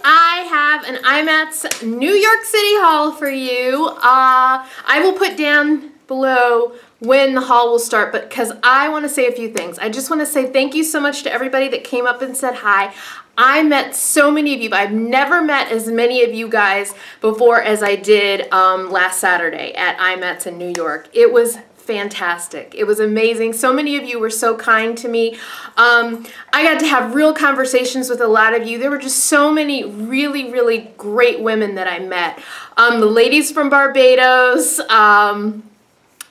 I have an IMATS New York City haul for you. I will put down below when the haul will start, but because I want to say a few things. I just want to say thank you so much to everybody that came up and said hi. I met so many of you, but I've never met as many of you guys before as I did last Saturday at IMATS in New York. It was fantastic. It was amazing. So many of you were so kind to me. I got to have real conversations with a lot of you. There were just so many really, really great women that I met. The ladies from Barbados,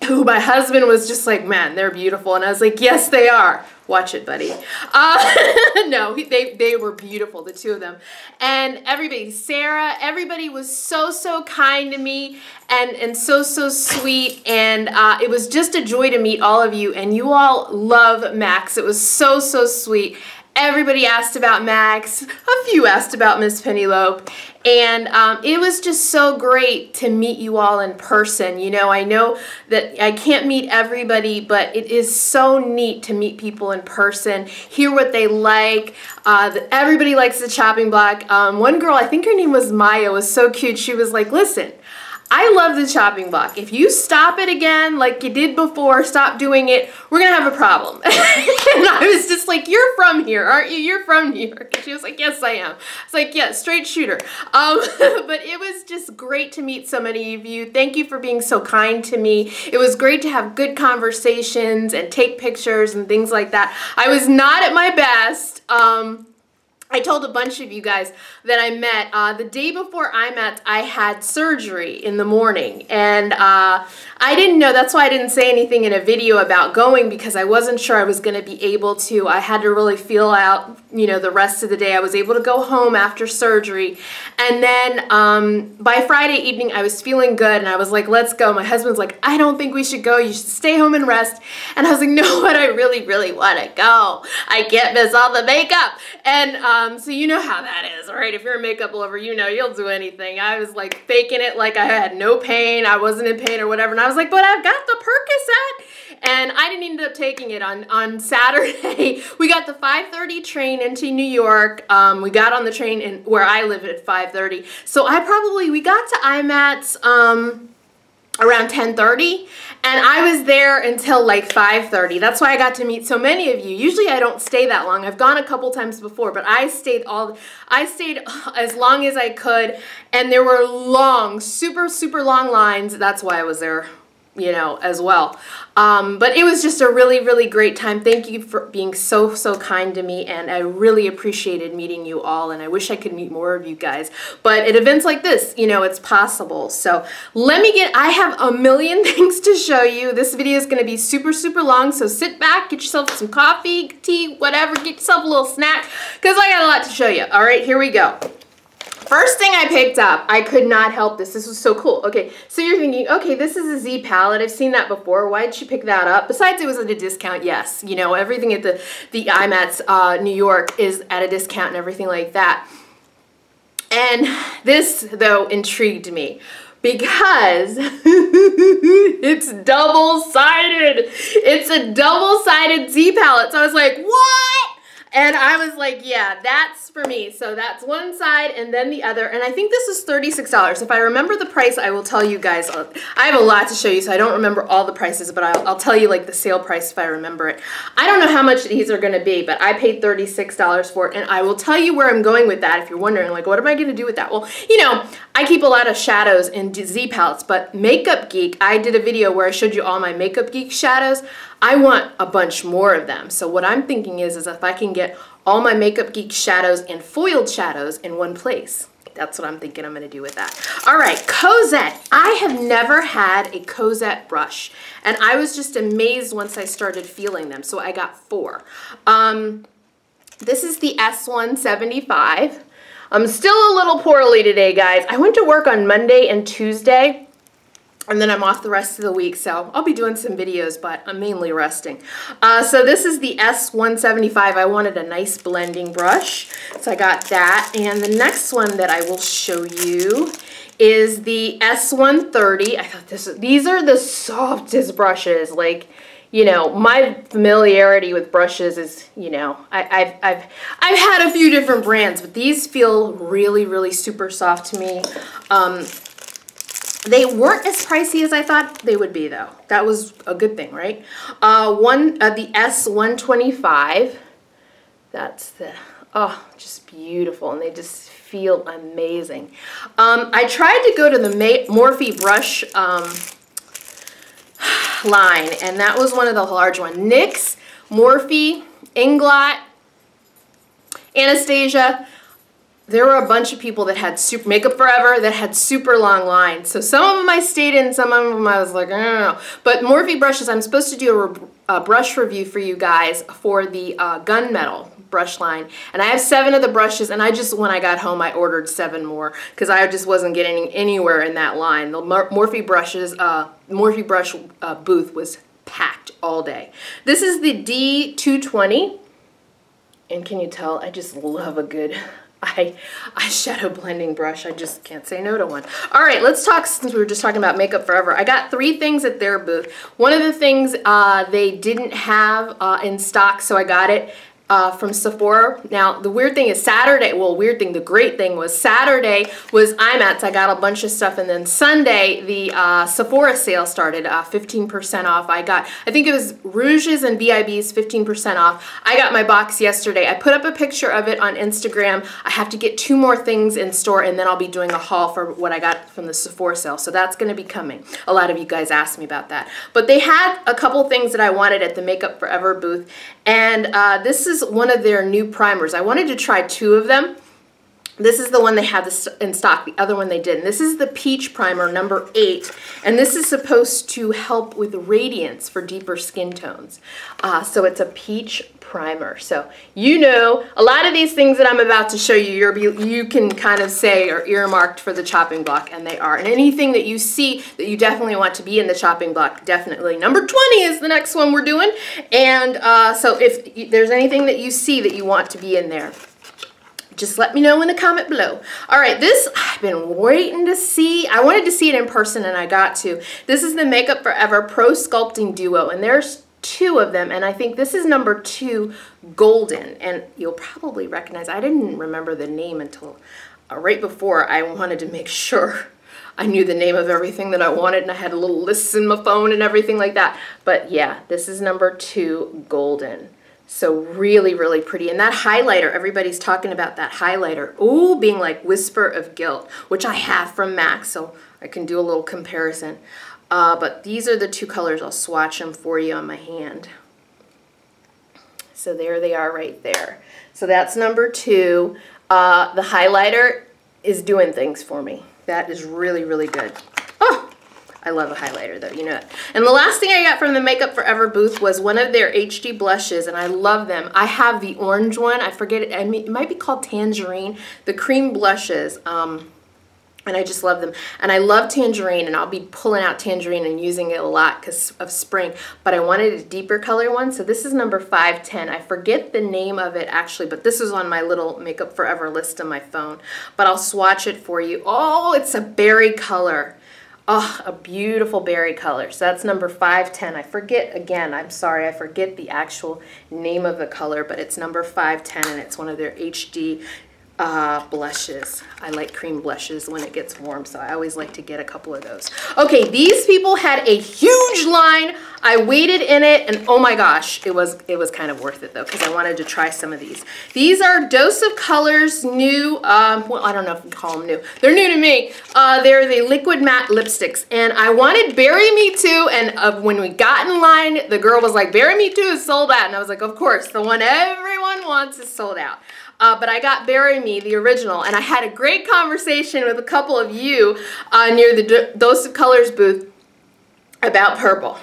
who my husband was just like, man, they're beautiful. And I was like, yes, they are. Watch it, buddy. No, they were beautiful, the two of them. And everybody, Sarah, everybody was so, so kind to me and so, so sweet. And it was just a joy to meet all of you. And you all love Max. It was so, so sweet. Everybody asked about Max. A few asked about Miss Penelope. And it was just so great to meet you all in person. You know, I know that I can't meet everybody, but it is so neat to meet people in person, hear what they like. Everybody likes the chopping block. One girl, I think her name was Maya, was so cute. She was like, listen, I love the chopping block. If you stop it again like you did before, stop doing it, we're gonna have a problem. And I was just like, you're from here, aren't you? You're from New York. And she was like, yes, I am. It's like, yeah, straight shooter. But it was just great to meet so many of you. Thank you for being so kind to me. It was great to have good conversations and take pictures and things like that. I was not at my best. I told a bunch of you guys that I met the day before IMATS. I had surgery in the morning, and I didn't know. That's why I didn't say anything in a video about going, because I wasn't sure I was going to be able to. I had to really feel out, you know, the rest of the day. I was able to go home after surgery, and then by Friday evening I was feeling good, and I was like, let's go. My husband's like, I don't think we should go. You should stay home and rest. And I was like, no, but I really, really want to go. I can't miss all the makeup. And so you know how that is, right? If you're a makeup lover, you know you'll do anything. I was like faking it like I had no pain. I wasn't in pain or whatever. And I was like, but I've got the Percocet. And I didn't end up taking it on Saturday. We got the 5:30 train into New York. We got on the train where I live at 5:30. So we got to IMATS around 10:30, and I was there until like 5:30. That's why I got to meet so many of you. Usually I don't stay that long. I've gone a couple times before, but I stayed as long as I could, and there were long, super, super long lines. That's why I was there, you know, as well. But it was just a really, really great time. Thank you for being so, so kind to me, and I really appreciated meeting you all, and I wish I could meet more of you guys. But at events like this, you know, it's possible. So I have a million things to show you. This video is going to be super, super long, so sit back, get yourself some coffee, tea, whatever, get yourself a little snack, because I got a lot to show you. All right, here we go. First thing I picked up, I could not help this. This was so cool. Okay, so you're thinking, okay, this is a Z palette. I've seen that before. Why did you pick that up? Besides, it was at a discount. Yes, you know, everything at the IMATS New York is at a discount and everything like that. And this, though, intrigued me, because it's double-sided. It's a double-sided Z palette. So I was like, what? And I was like, yeah, that's for me. So that's one side and then the other. And I think this is $36. If I remember the price, I will tell you guys. I have a lot to show you, so I don't remember all the prices, but I'll tell you like the sale price if I remember it. I don't know how much these are going to be, but I paid $36 for it. And I will tell you where I'm going with that if you're wondering, like, what am I going to do with that? Well, you know, I keep a lot of shadows in Z palettes, but Makeup Geek, I did a video where I showed you all my Makeup Geek shadows. I want a bunch more of them. So what I'm thinking is if I can get all my Makeup Geek shadows and foiled shadows in one place. That's what I'm thinking I'm going to do with that. All right, Cosette. I have never had a Cosette brush, and I was just amazed once I started feeling them. So I got 4. This is the S175. I'm still a little poorly today, guys. I went to work on Monday and Tuesday, and then I'm off the rest of the week, so I'll be doing some videos, but I'm mainly resting. So this is the S175. I wanted a nice blending brush, so I got that. And the next one that I will show you is the S130. I thought these are the softest brushes. Like, you know, my familiarity with brushes is, you know, I've had a few different brands, but these feel really, really super soft to me. They weren't as pricey as I thought they would be, though. That was a good thing, right? The S125. That's the, oh, just beautiful, and they just feel amazing. I tried to go to the Morphe brush line, and that was one of the large ones. NYX, Morphe, Inglot, Anastasia. There were a bunch of people that had Makeup Forever that had super long lines. So some of them I stayed in, some of them I was like, I don't know. But Morphe brushes, I'm supposed to do a brush review for you guys for the Gunmetal brush line. And I have 7 of the brushes, and when I got home, I ordered 7 more because I just wasn't getting anywhere in that line. The Morphe brushes, Morphe brush booth was packed all day. This is the D220. And can you tell, I just love a good eyeshadow blending brush. I just can't say no to one. All right, let's talk, since we were just talking about Makeup Forever. I got 3 things at their booth. One of the things they didn't have in stock, so I got it from Sephora. Now, the weird thing is Saturday, well, the great thing was Saturday was IMATS. I got a bunch of stuff, and then Sunday, the Sephora sale started, 15% off. I think it was Rouges and VIBs, 15% off. I got my box yesterday. I put up a picture of it on Instagram. I have to get 2 more things in store, and then I'll be doing a haul for what I got from the Sephora sale. So that's going to be coming. A lot of you guys asked me about that. But they had a couple things that I wanted at the Makeup Forever booth, and this is one of their new primers. I wanted to try 2 of them. This is the one they have in stock. The other one they didn't. This is the Peach Primer number 8, and this is supposed to help with radiance for deeper skin tones. So it's a peach primer. So you know, a lot of these things that I'm about to show you, you can kind of say are earmarked for the chopping block, and they are. And anything that you see that you definitely want to be in the chopping block, definitely. Number 20 is the next one we're doing. And so if there's anything that you see that you want to be in there, just let me know in the comment below. All right, this I've been waiting to see. I wanted to see it in person, and I got to. This is the Makeup Forever Pro Sculpting Duo, and there's 2 of them, and I think this is number 2 Golden, and you'll probably recognize, I didn't remember the name until right before. I wanted to make sure I knew the name of everything that I wanted, and I had a little list in my phone and everything like that. But yeah, this is number 2 Golden. So really, really pretty. And that highlighter, everybody's talking about that highlighter. Ooh, being like Whisper of Guilt, which I have from MAC, so I can do a little comparison. But these are the 2 colors. I'll swatch them for you on my hand. So there they are right there. So that's number 2. The highlighter is doing things for me. That is really, really good. Oh! I love a highlighter though, you know that. And the last thing I got from the Makeup Forever booth was one of their HD blushes, and I love them. I have the orange one. I forget it. I mean, it might be called Tangerine. The cream blushes, and I just love them. And I love Tangerine, and I'll be pulling out Tangerine and using it a lot because of spring. But I wanted a deeper color one, so this is number 510. I forget the name of it actually, but this is on my little Makeup Forever list on my phone. But I'll swatch it for you. Oh, it's a berry color. Oh, a beautiful berry color. So that's number 510. I forget, again, I'm sorry, I forget the actual name of the color, but it's number 510, and it's one of their HD blushes. I like cream blushes when it gets warm, so I always like to get a couple of those. Okay, these people had a huge line. I waited in it, and oh my gosh, it was kind of worth it though, because I wanted to try some of these. These are Dose of Colors new, well, I don't know if we call them new. They're new to me. They're the liquid matte lipsticks, and I wanted Bury Me Too, and when we got in line, the girl was like, Bury Me Too is sold out, and I was like, of course, the one everyone wants is sold out. But I got Bury Me, the original, and I had a great conversation with a couple of you near the Dose of Colors booth about purple.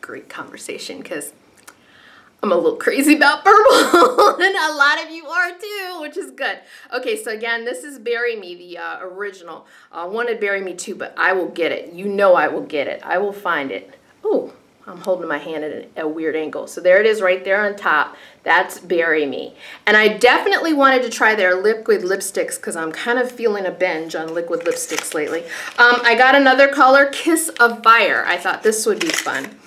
Great conversation, because I'm a little crazy about purple, and a lot of you are too, which is good. Okay, so again, this is Bury Me, the original. I wanted Bury Me Too, but I will get it. You know I will get it. I will find it. Oh, I'm holding my hand at a weird angle. So there it is right there on top. That's Bury Me. And I definitely wanted to try their liquid lipsticks because I'm kind of feeling a binge on liquid lipsticks lately. I got another color, Kiss of Fire. I thought this would be fun.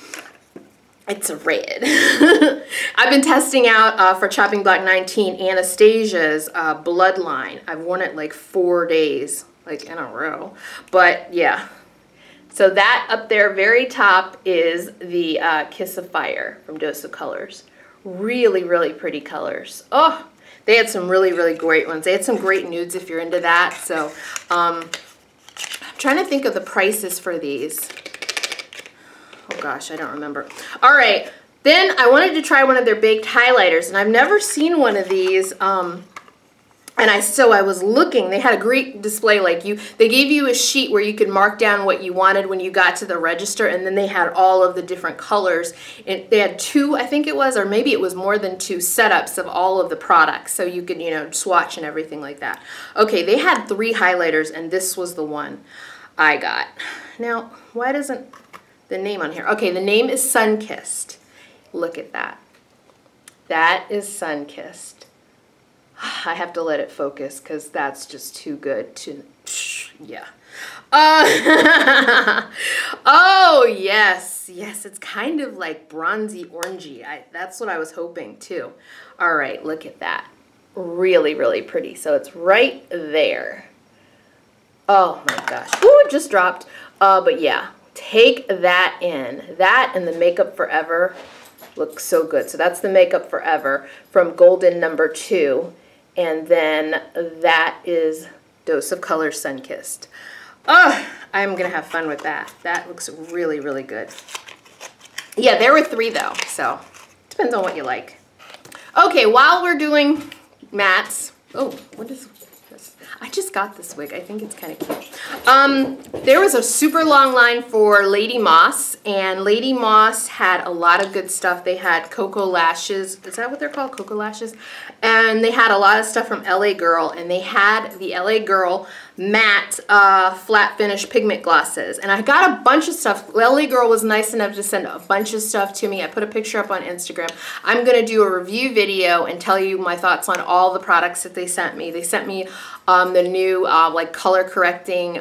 It's a red. I've been testing out for Chopping Block 19 Anastasia's Bloodline. I've worn it like 4 days, like in a row. But yeah. So that up there, very top, is the Kiss of Fire from Dose of Colors. Really, really pretty colors. Oh, they had some really, really great ones. They had some great nudes if you're into that. So I'm trying to think of the prices for these. Oh gosh, I don't remember. All right, then I wanted to try one of their baked highlighters, and I've never seen one of these. So I was looking. They had a great display. Like they gave you a sheet where you could mark down what you wanted when you got to the register, and then they had all of the different colors. And they had 2, I think it was, or maybe it was more than 2 setups of all of the products, so you could, you know, swatch and everything like that. Okay, they had 3 highlighters, and this was the one I got. Now, why doesn't the name on here? Okay, the name is Sunkissed. Look at that. That is Sunkissed. I have to let it focus because that's just too good to, yeah. Oh, yes. Yes, it's kind of like bronzy orangey. That's what I was hoping too. All right, look at that. Really, really pretty. So it's right there. Oh my gosh. Ooh, it just dropped. But yeah. Take that in. That and the Makeup Forever looks so good. So that's the Makeup Forever from Golden number 2. And then that is Dose of Color Sunkissed. Oh, I'm going to have fun with that. That looks really, really good. Yeah, there were 3 though. So depends on what you like. Okay, while we're doing mattes. Oh, what is this? I just got this wig. I think it's kind of cute. There was a super long line for Lady Moss, and Lady Moss had a lot of good stuff. They had Cocoa Lashes. Is that what they're called? Cocoa Lashes? And they had a lot of stuff from LA Girl, and they had the LA Girl matte flat finish pigment glosses. And I got a bunch of stuff. LA Girl was nice enough to send a bunch of stuff to me. I put a picture up on Instagram. I'm going to do a review video and tell you my thoughts on all the products that they sent me. They sent me the new like color correcting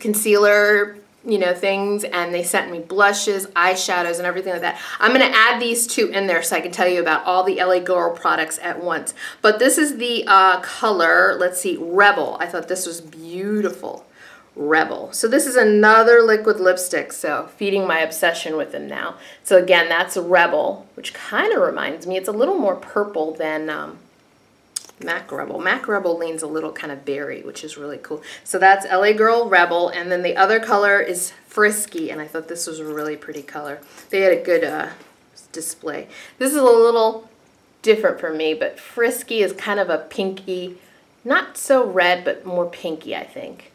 concealer, you know, things, and they sent me blushes, eyeshadows, and everything like that. I'm going to add these 2 in there so I can tell you about all the LA Girl products at once. But this is the color, let's see, Rebel. I thought this was beautiful. Rebel. So this is another liquid lipstick, so feeding my obsession with them now. So again, that's Rebel, which kind of reminds me, it's a little more purple than Mac Rebel. Mac Rebel leans a little kind of berry, which is really cool. So that's LA Girl Rebel, and then the other color is Frisky, and I thought this was a really pretty color. They had a good display. This is a little different for me, but Frisky is kind of a pinky, not so red, but more pinky, I think.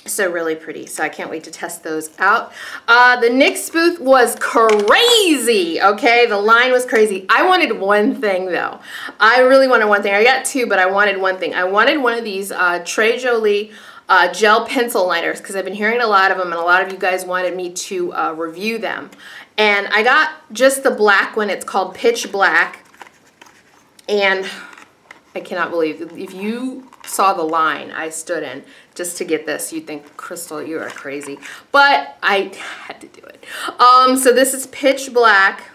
So really pretty. So I can't wait to test those out. The NYX booth was crazy, okay? The line was crazy. I wanted one thing, though. I really wanted one thing. I got 2, but I wanted one thing. I wanted one of these Très Jolie gel pencil liners because I've been hearing a lot of them, and a lot of you guys wanted me to review them. And I got just the black one. It's called Pitch Black. And I cannot believe, if you saw the line I stood in just to get this, you'd think, Crystal, you are crazy. But I had to do it. So this is Pitch Black.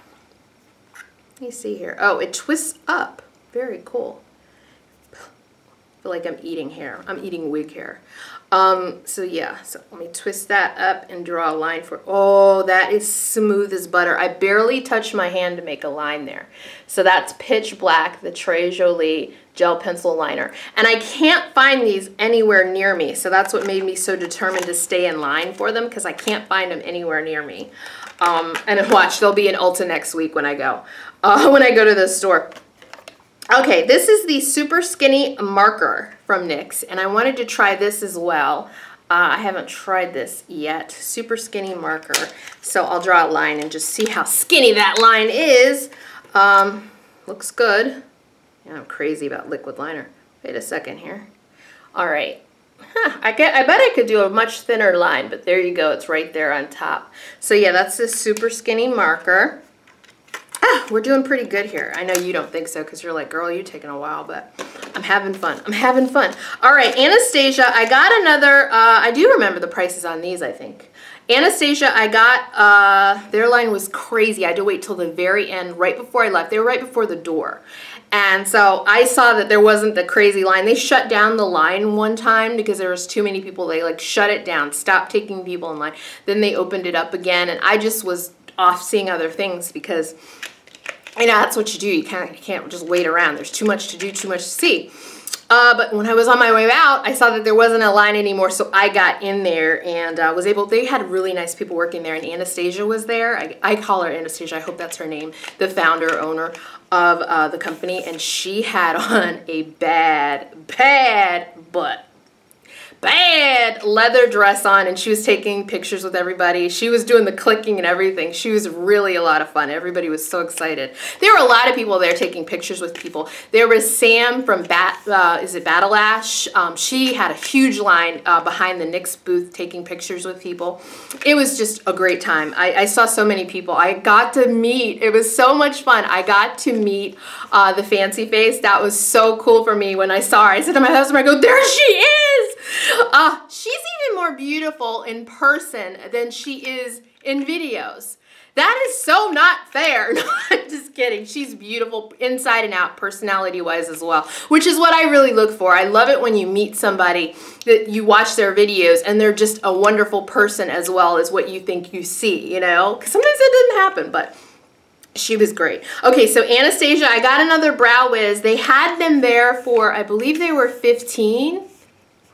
Let me see here. Oh, it twists up. Very cool. I feel like I'm eating hair. I'm eating wig hair. So yeah, so let me twist that up and draw a line for, oh, that is smooth as butter. I barely touched my hand to make a line there. So that's Pitch Black, the Très Jolie gel pencil liner. And I can't find these anywhere near me. So that's what made me so determined to stay in line for them, because I can't find them anywhere near me. And watch, they'll be in Ulta next week when I go to the store. Okay, this is the Super Skinny Marker from NYX, and I wanted to try this as well. I haven't tried this yet. Super Skinny Marker. So I'll draw a line and just see how skinny that line is. Looks good. Yeah, I'm crazy about liquid liner. Wait a second here. All right. I bet I could do a much thinner line, but there you go. It's right there on top. So yeah, that's this Super Skinny Marker. We're doing pretty good here. I know you don't think so because you're like, girl, you're taking a while, but I'm having fun. I'm having fun. All right, Anastasia, I got another, I do remember the prices on these, I think. Anastasia, I got, their line was crazy. I had to wait till the very end, right before I left. They were right before the door. And so I saw that there wasn't the crazy line. They shut down the line one time because there was too many people. They like shut it down, stopped taking people in line. Then they opened it up again, and I just was off seeing other things because, you know, that's what you do. You can't just wait around. There's too much to do, too much to see. But when I was on my way out, I saw that there wasn't a line anymore, so I got in there and was able, they had really nice people working there, and Anastasia was there. I call her Anastasia, I hope that's her name, the founder, owner of the company, and she had on a bad leather dress on, and she was taking pictures with everybody. She was doing the clicking and everything. She was really a lot of fun. Everybody was so excited. There were a lot of people there taking pictures with people. There was Sam from Battle Ash. She had a huge line behind the NYX booth taking pictures with people. It was just a great time. I saw so many people. I got to meet, it was so much fun. I got to meet the Fancy Face. That was so cool for me when I saw her. I said to my husband, I go, there she is! She's even more beautiful in person than she is in videos. That is so not fair. No, I'm just kidding. She's beautiful inside and out, personality-wise as well, which is what I really look for. I love it when you meet somebody that you watch their videos and they're just a wonderful person as well as what you think you see, you know? Because sometimes it doesn't happen, but she was great. Okay, so Anastasia, I got another Brow Wiz. They had them there for, I believe they were 15.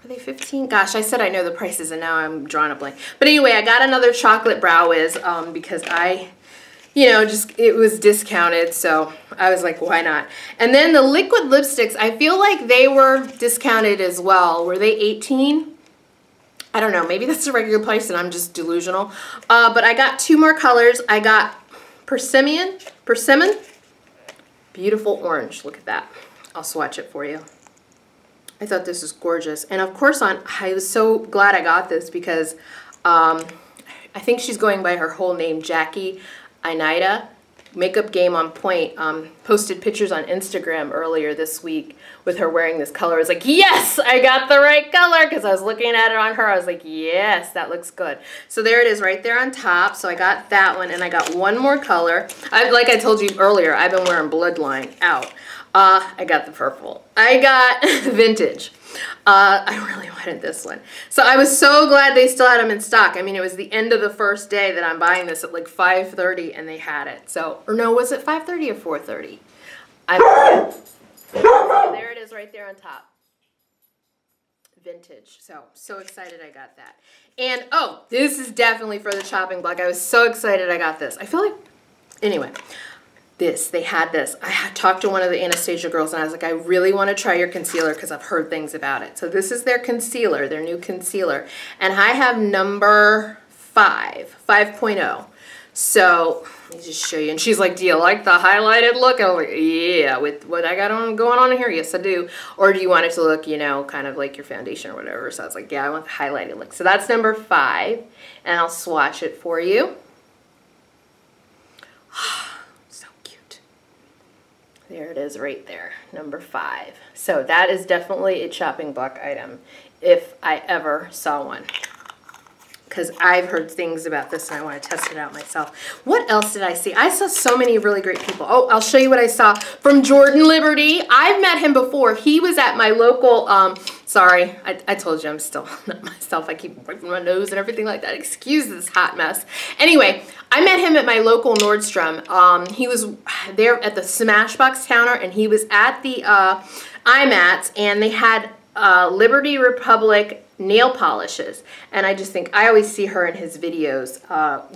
Are they 15? Gosh, I said I know the prices and now I'm drawing a blank. But anyway, I got another chocolate Brow Wiz because I, you know, just, it was discounted. So I was like, why not? And then the liquid lipsticks, I feel like they were discounted as well. Were they 18? I don't know. Maybe that's the regular price and I'm just delusional. But I got two more colors. I got Persimmon. Beautiful orange. Look at that. I'll swatch it for you. I thought this was gorgeous. And of course, I was so glad I got this because I think she's going by her whole name, Jackie Inida. Makeup Game on Point posted pictures on Instagram earlier this week with her wearing this color. I was like, yes, I got the right color, because I was looking at it on her. I was like, yes, that looks good. So there it is right there on top. So I got that one, and I got one more color. Like I told you earlier, I've been wearing Bloodline out. I got the purple. I got Vintage. I really wanted this one. So I was so glad they still had them in stock. I mean, it was the end of the first day that I'm buying this at like 5:30 and they had it. So, or no, was it 5:30 or 4:30? I forget. There it is right there on top. Vintage. So excited I got that. And, oh, this is definitely for the chopping block. I was so excited I got this. I feel like, anyway. They had this. I had talked to one of the Anastasia girls and I was like, I really want to try your concealer because I've heard things about it. So this is their concealer, their new concealer. And I have number 5.0. So let me just show you. And she's like, do you like the highlighted look? And I'm like, yeah, with what I got going on in here, yes I do. Or do you want it to look, you know, kind of like your foundation or whatever? So I was like, yeah, I want the highlighted look. So that's number 5. And I'll swatch it for you. There it is right there, number 5. So that is definitely a chopping block item if I ever saw one. Because I've heard things about this and I want to test it out myself. What else did I see? I saw so many really great people. Oh, I'll show you what I saw from Jordan Liberty. I've met him before. He was at my local, sorry, I told you I'm still not myself. I keep wiping my nose and everything like that. Excuse this hot mess. Anyway, I met him at my local Nordstrom. He was there at the Smashbox counter and he was at the IMATS and they had Liberty Republic nail polishes, and I just think, I always see her in his videos.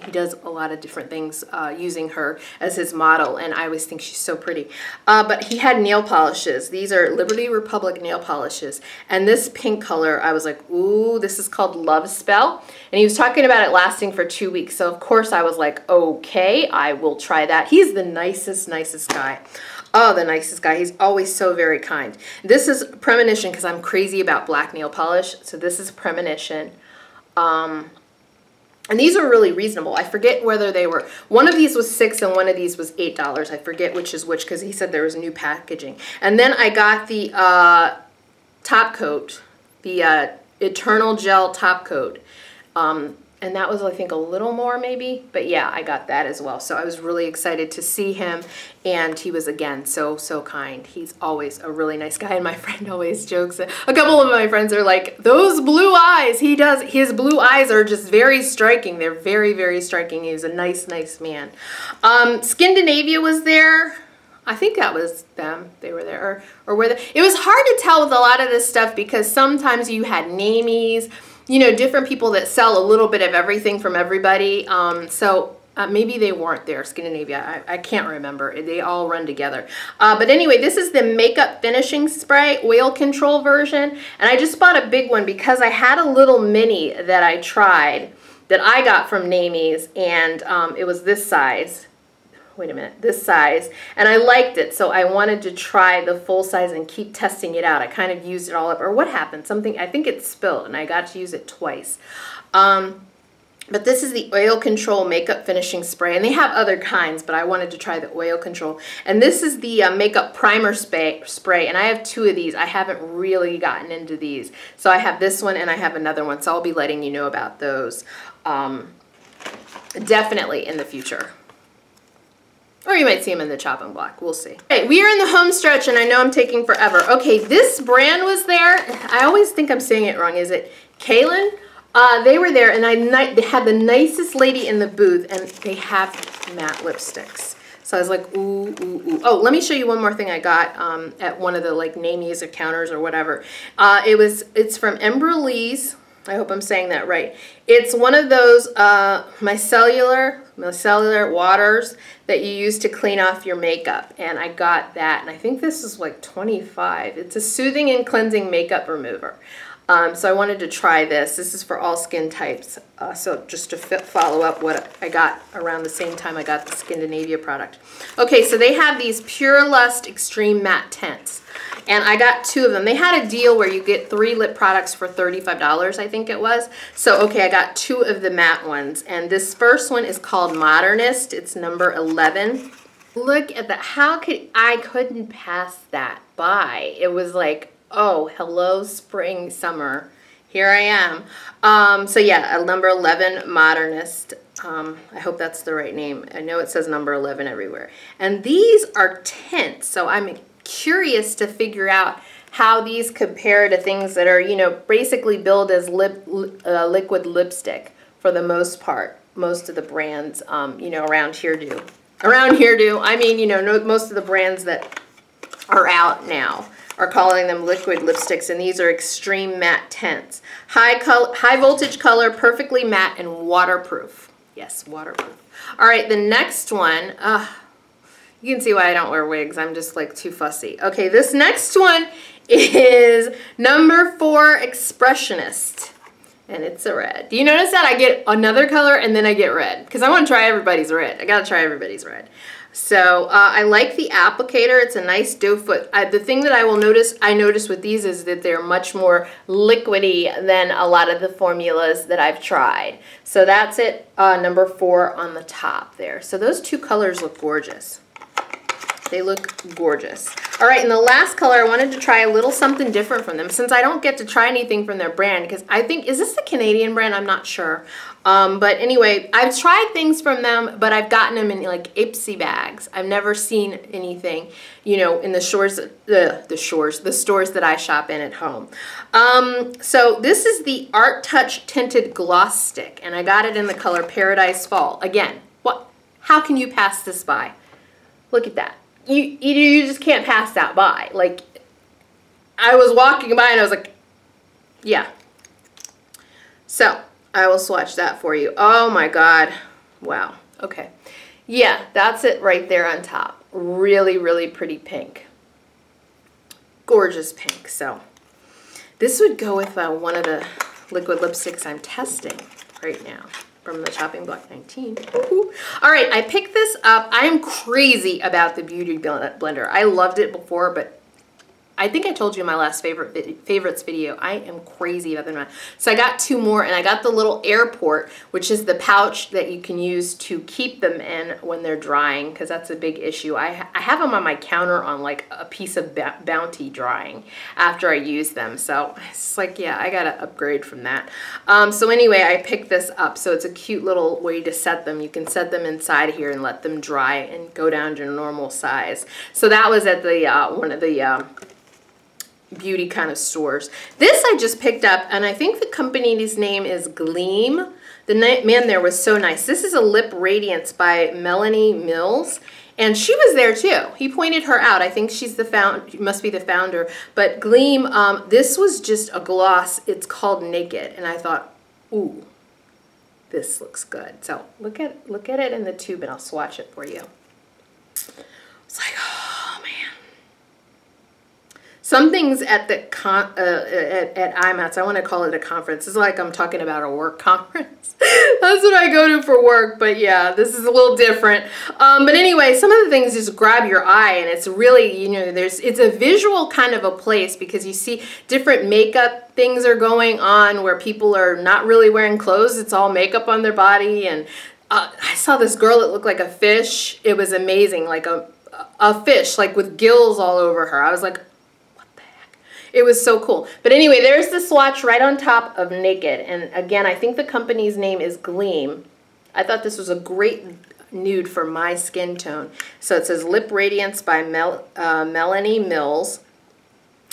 He does a lot of different things using her as his model, and I always think she's so pretty. But he had nail polishes. These are Liberty Republic nail polishes, and this pink color, I was like, ooh, this is called Love Spell, and he was talking about it lasting for 2 weeks, so of course I was like, okay, I will try that. He's the nicest guy. Oh, the nicest guy. He's always so very kind. This is Premonition because I'm crazy about black nail polish. So this is Premonition. And these are really reasonable. I forget whether they were, one of these was $6 and one of these was $8. I forget which is which because he said there was new packaging. And then I got the top coat, the Eternal Gel top coat. And that was, I think, a little more maybe. But yeah, I got that as well. So I was really excited to see him. And he was, again, so kind. He's always a really nice guy. And my friend always jokes. A couple of my friends are like, those blue eyes. His blue eyes are just very striking. They're very, very striking. He's a nice man. Scandinavia was there. I think that was them. They were there. Or were they? It was hard to tell with a lot of this stuff because sometimes you had namies, you know, different people that sell a little bit of everything from everybody. Maybe they weren't there, Scandinavia. I can't remember. They all run together. But anyway, this is the Makeup Finishing Spray Oil Control version. And I just bought a big one because I had a little mini that I tried that I got from Namies. And it was this size. Wait a minute, this size, and I liked it, so I wanted to try the full size and keep testing it out. I kind of used it all up, or what happened? I think it spilled, and I got to use it twice. But this is the Oil Control Makeup Finishing Spray, and they have other kinds, but I wanted to try the Oil Control. And this is the Makeup Primer Spray, and I have two of these. I haven't really gotten into these. So I have this one, and I have another one, so I'll be letting you know about those definitely in the future. Or you might see them in the chopping block. We'll see. Okay, we are in the home stretch, and I know I'm taking forever. Okay, this brand was there. I always think I'm saying it wrong. Is it Kaylin? They were there, and they had the nicest lady in the booth, and they have matte lipsticks. So I was like, ooh, ooh, ooh. Oh, let me show you one more thing I got at one of the like Namies or counters or whatever. It's from Embryolisse. I hope I'm saying that right. It's one of those micellar waters that you use to clean off your makeup. And I got that, and I think this is like $25. It's a soothing and cleansing makeup remover. So I wanted to try this. This is for all skin types. So just to follow up what I got around the same time I got the Scandinavia product. Okay, so they have these Pure Lust Extreme Matte Tints. And I got two of them. They had a deal where you get 3 lip products for $35, I think it was. So, okay, I got 2 of the matte ones. And this first one is called Modernist. It's number 11. Look at that. I couldn't pass that by. It was like, oh, hello, spring, summer. Here I am. So yeah, number 11, Modernist. I hope that's the right name. I know it says number 11 everywhere. And these are tints, so I'm curious to figure out how these compare to things that are, you know, basically billed as liquid lipstick for the most part. Most of the brands, you know, around here do. I mean, you know, most of the brands that are out now are calling them liquid lipsticks, and these are extreme matte tints. High voltage color, perfectly matte, and waterproof. Yes, waterproof. All right, the next one, you can see why I don't wear wigs. I'm just like too fussy. Okay, this next one is number 4, Expressionist. And it's a red. Do you notice that I get another color and then I get red? Because I want to try everybody's red. I got to try everybody's red. So I like the applicator. It's a nice doe foot. The thing that I notice with these is that they're much more liquidy than a lot of the formulas that I've tried. So that's it, number 4 on the top there. So those 2 colors look gorgeous. They look gorgeous. All right, and the last color, I wanted to try a little something different from them since I don't get to try anything from their brand, because I think, is this a Canadian brand? I'm not sure. But anyway, I've tried things from them, but I've gotten them in like Ipsy bags. I've never seen anything, you know, in the stores that I shop in at home. So this is the Art Touch Tinted Gloss Stick, and I got it in the color Paradise Fall. Again, how can you pass this by? Look at that. You just can't pass that by. Like, I was walking by and I was like, yeah. So, I will swatch that for you. Oh my God. Wow. Okay. Yeah, that's it right there on top. Really, really pretty pink. Gorgeous pink. So, this would go with one of the liquid lipsticks I'm testing right now. From the Chopping Block 19. Ooh. All right, I picked this up. I am crazy about the Beauty Blender. I loved it before, but I think I told you in my last favorites video, I am crazy about them. So I got 2 more, and I got the little airport, which is the pouch that you can use to keep them in when they're drying, because that's a big issue. I have them on my counter on like a piece of Bounty drying after I use them. So it's like, yeah, I gotta upgrade from that. So anyway, I picked this up. So it's a cute little way to set them. You can set them inside here and let them dry and go down to normal size. So that was at the one of the beauty kind of stores. This I just picked up, and I think the company's name is Gleam. The man there was so nice. This is a Lip Radiance by Melanie Mills, and she was there too. He pointed her out. I think she's the must be the founder. But Gleam, this was just a gloss. It's called Naked, and I thought, ooh, this looks good. So look at it in the tube, and I'll swatch it for you. It's like, oh man. Some things at the at IMATS, I want to call it a conference. It's like I'm talking about a work conference. That's what I go to for work, but yeah, this is a little different. But anyway, some of the things just grab your eye, and it's really, you know, it's a visual kind of a place, because you see different makeup things are going on where people are not really wearing clothes. It's all makeup on their body, and I saw this girl that looked like a fish. It was amazing, like a fish, like with gills all over her. I was like, what the heck? It was so cool. But anyway, there's the swatch right on top of Naked. And again, I think the company's name is Gleam. I thought this was a great nude for my skin tone. So it says Lip Radiance by Melanie Mills.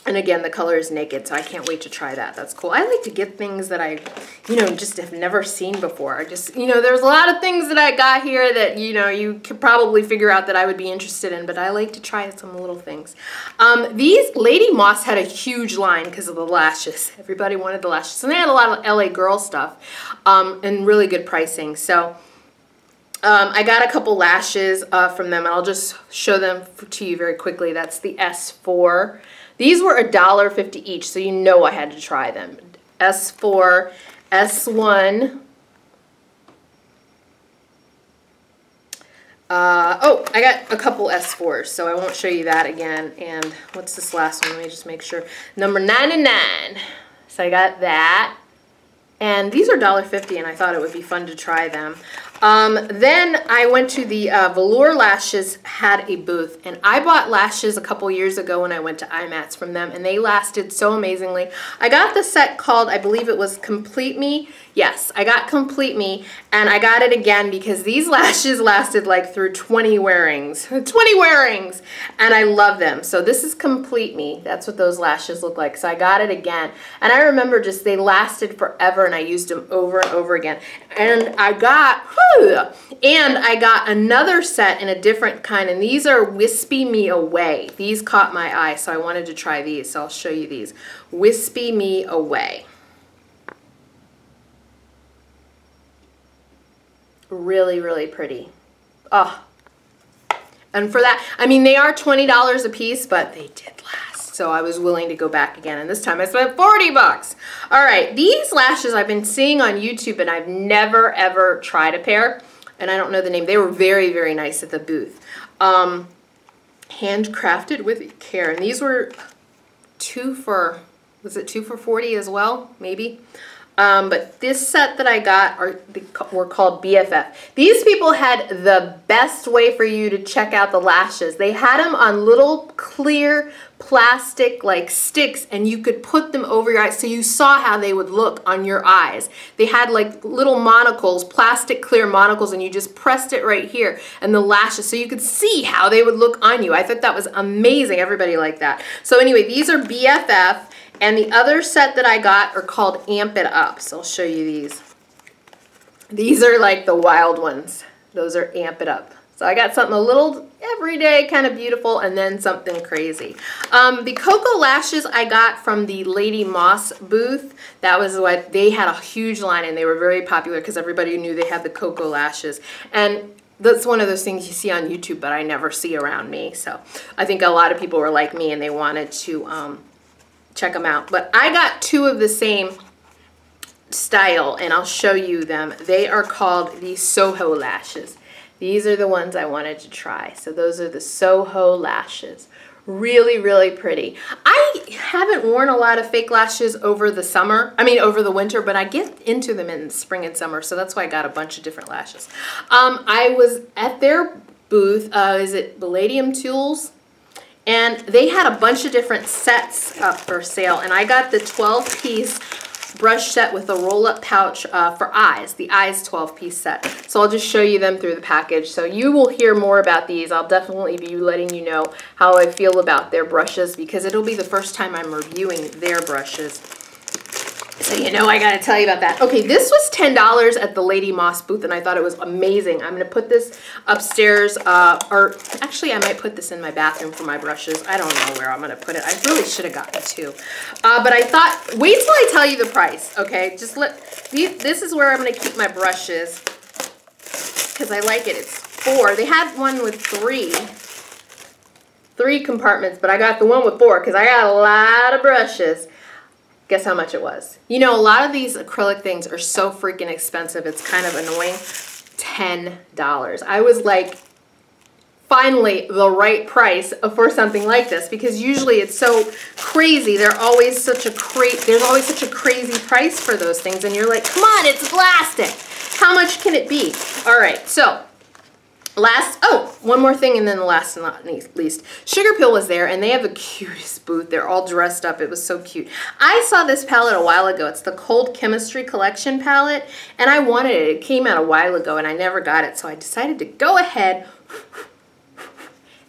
And again, the color is Naked, so I can't wait to try that. That's cool. I like to get things that I, you know, just have never seen before. I just, you know, there's a lot of things that I got here that, you know, you could probably figure out that I would be interested in, but I like to try some little things. These, Lady Moss had a huge line because of the lashes. Everybody wanted the lashes. And they had a lot of LA Girl stuff and really good pricing. So I got a couple lashes from them, and I'll just show them to you very quickly. That's the S4. These were $1.50 each, so you know I had to try them. S4, S1. Oh, I got a couple S4s, so I won't show you that again. And what's this last one? Let me just make sure. Number 99. So I got that. And these are $1.50, and I thought it would be fun to try them. Then I went to the Velour Lashes had a booth, and I bought lashes a couple years ago when I went to IMATS from them, and they lasted so amazingly. I got the set called, I believe it was Complete Me. Yes, I got Complete Me, and I got it again because these lashes lasted like through 20 wearings. 20 wearings! And I love them. So this is Complete Me. That's what those lashes look like. So I got it again. And I remember just they lasted forever, and I used them over and over again. And I got, another set in a different kind, and these are Wispy Me Away. These caught my eye, so I wanted to try these. So I'll show you these. Wispy Me Away. Really, really pretty. Oh. And for that, I mean, they are $20 a piece, but they did last. So I was willing to go back again. And this time I spent 40 bucks. All right, these lashes I've been seeing on YouTube, and I've never, ever tried a pair. And I don't know the name. They were very, very nice at the booth. Handcrafted with care. And these were was it 2 for 40 as well? Maybe. But this set that I got were called BFF. These people had the best way for you to check out the lashes. They had them on little clear plastic like sticks, and you could put them over your eyes so you saw how they would look on your eyes. They had like little monocles, plastic clear monocles, and you just pressed it right here and the lashes so you could see how they would look on you. I thought that was amazing. Everybody liked that. So anyway, these are BFF. And the other set that I got are called Amp It Up. So I'll show you these. These are like the wild ones. Those are Amp It Up. So I got something a little everyday, kind of beautiful, and then something crazy. The Cocoa Lashes I got from the Lady Moss booth. That was what they had, a huge line, and they were very popular because everybody knew they had the Cocoa Lashes. And that's one of those things you see on YouTube, but I never see around me. So I think a lot of people were like me, and they wanted to check them out. But I got 2 of the same style, and I'll show you them. They are called the Soho Lashes. These are the ones I wanted to try. So those are the Soho Lashes. Really, really pretty. I haven't worn a lot of fake lashes over the summer, over the winter, but I get into them in spring and summer, so that's why I got a bunch of different lashes. I was at their booth, is it Palladium Tools? And they had a bunch of different sets up for sale, and I got the 12-piece brush set with a roll-up pouch for eyes, the eyes 12-piece set. So I'll just show you them through the package. So you will hear more about these. I'll definitely be letting you know how I feel about their brushes because it'll be the first time I'm reviewing their brushes. So you know I gotta tell you about that. Okay, this was $10 at the Lady Moss booth and I thought it was amazing. I'm gonna put this upstairs, or actually I might put this in my bathroom for my brushes. I don't know where I'm gonna put it. I really should have gotten two. But I thought, wait till I tell you the price, okay? This is where I'm gonna keep my brushes because I like it. It's 4. They had one with 3 compartments, but I got the one with 4 because I got a lot of brushes. Guess how much it was? You know, a lot of these acrylic things are so freaking expensive. It's kind of annoying. $10. I was like, finally, the right price for something like this because usually it's so crazy. There's always such a crazy price for those things, and you're like, come on, it's plastic. How much can it be? All right, so. One more thing, and then the last and not least. Sugarpill was there, and they have the cutest booth. They're all dressed up. It was so cute. I saw this palette a while ago. It's the Cold Chemistry Collection palette, and I wanted it. It came out a while ago, and I never got it, so I decided to go ahead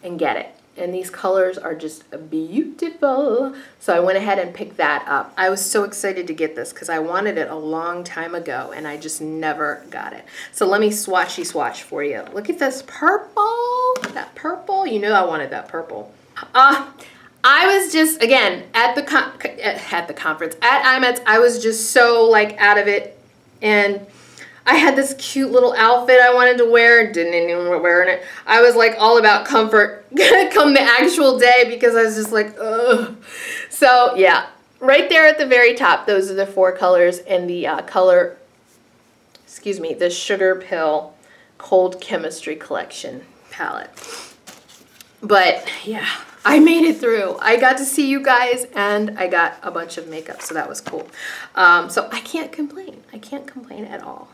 and get it. And these colors are just beautiful. So I went ahead and picked that up. I was so excited to get this because I wanted it a long time ago and I just never got it. So let me swatchy swatch for you. Look at this purple. That purple. You know I wanted that purple. I was just, again, at the conference, at IMATS, I was just so like out of it. And I had this cute little outfit I wanted to wear, didn't even wear it. I was like all about comfort come the actual day because I was just like, ugh. So yeah, right there at the very top, those are the 4 colors in the the Sugarpill Cold Chemistry Collection palette. But yeah, I made it through. I got to see you guys and I got a bunch of makeup, so that was cool. So I can't complain. I can't complain at all.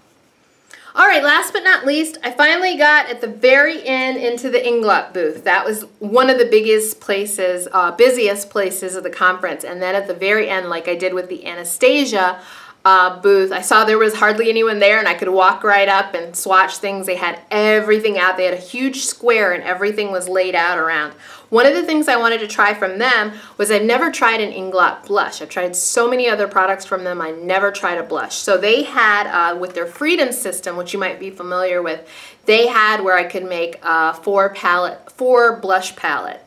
All right, last but not least, I finally got at the very end into the Inglot booth. That was one of the biggest places, busiest places of the conference. And then at the very end, like I did with the Anastasia booth, I saw there was hardly anyone there and I could walk right up and swatch things. They had everything out. They had a huge square and everything was laid out around. One of the things I wanted to try from them was I've never tried an Inglot blush. I've tried so many other products from them. I never tried a blush. So they had, with their Freedom system, which you might be familiar with, they had where I could make a 4 blush palette.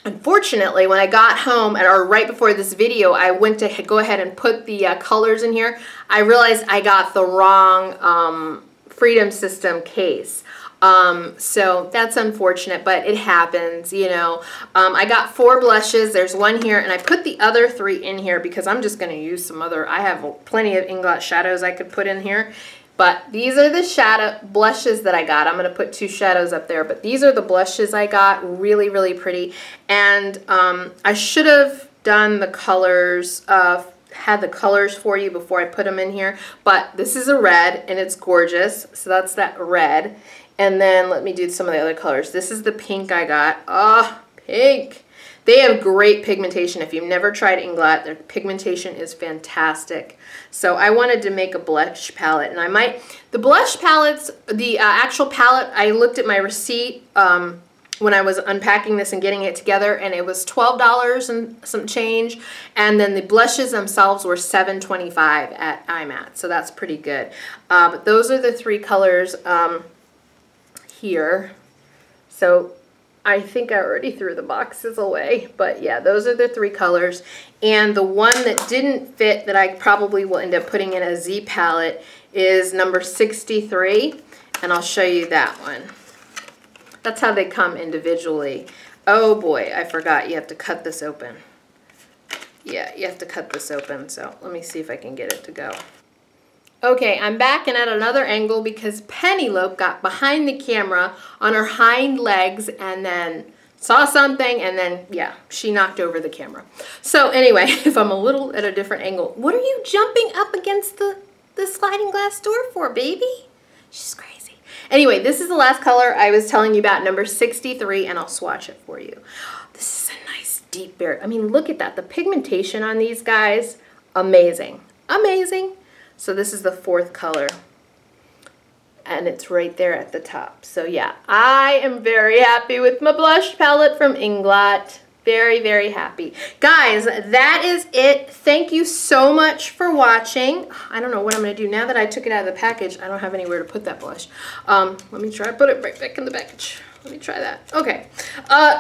Unfortunately, when I got home, or right before this video, I went to go ahead and put the colors in here. I realized I got the wrong Freedom system case. So that's unfortunate, but it happens, you know. I got 4 blushes. There's one here, and I put the other 3 in here because I'm just going to use some other, I have plenty of Inglot shadows I could put in here. But these are the shadow blushes that I got. I'm going to put 2 shadows up there, but these are the blushes I got. Really, really pretty. And I should have done the colors, had the colors for you before I put them in here. But this is a red, and it's gorgeous. So that's that red. And then let me do some of the other colors. This is the pink I got. Oh, pink. They have great pigmentation. If you've never tried Inglot, their pigmentation is fantastic. So I wanted to make a blush palette, and I might, the blush palettes, the actual palette, I looked at my receipt when I was unpacking this and getting it together, and it was $12 and some change, and then the blushes themselves were $7.25 at IMATS, so that's pretty good. But those are the 3 colors here. So I think I already threw the boxes away, but yeah, those are the 3 colors. And the one that didn't fit that I probably will end up putting in a Z palette is number 63, and I'll show you that one. That's how they come individually. Oh boy, I forgot you have to cut this open. Yeah, you have to cut this open, so let me see if I can get it to go. Okay, I'm back and at another angle because Penelope got behind the camera on her hind legs and then saw something, and then, yeah, she knocked over the camera. So anyway, if I'm a little at a different angle, what are you jumping up against the sliding glass door for, baby? She's crazy. Anyway, this is the last color I was telling you about, number 63, and I'll swatch it for you. This is a nice deep berry. I mean, look at that. The pigmentation on these guys, amazing. Amazing. So this is the 4th color. And it's right there at the top. So yeah, I am very happy with my blush palette from Inglot. Very, very happy. Guys, that is it. Thank you so much for watching. I don't know what I'm going to do. Now that I took it out of the package, I don't have anywhere to put that blush. Let me try to put it right back in the package. Let me try that. Okay.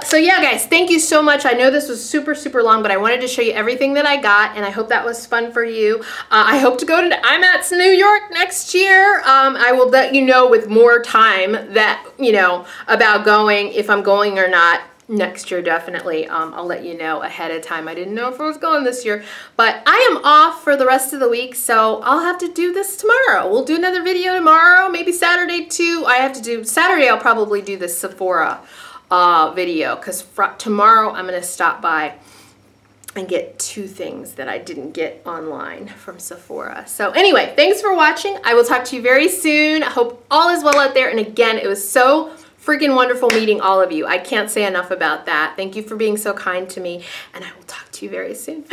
So yeah, guys, thank you so much. I know this was super, super long, but I wanted to show you everything that I got, and I hope that was fun for you. I hope to go to IMATS New York next year. I will let you know with more time that, you know, about going, if I'm going or not. Next year, definitely. I'll let you know ahead of time. I didn't know if I was going this year, but I am off for the rest of the week, so I'll have to do this tomorrow. We'll do another video tomorrow, maybe Saturday too. Saturday I'll probably do the Sephora video, because tomorrow I'm going to stop by and get 2 things that I didn't get online from Sephora. So anyway, thanks for watching. I will talk to you very soon. I hope all is well out there, and again, it was so freaking wonderful meeting all of you. I can't say enough about that. Thank you for being so kind to me, and I will talk to you very soon.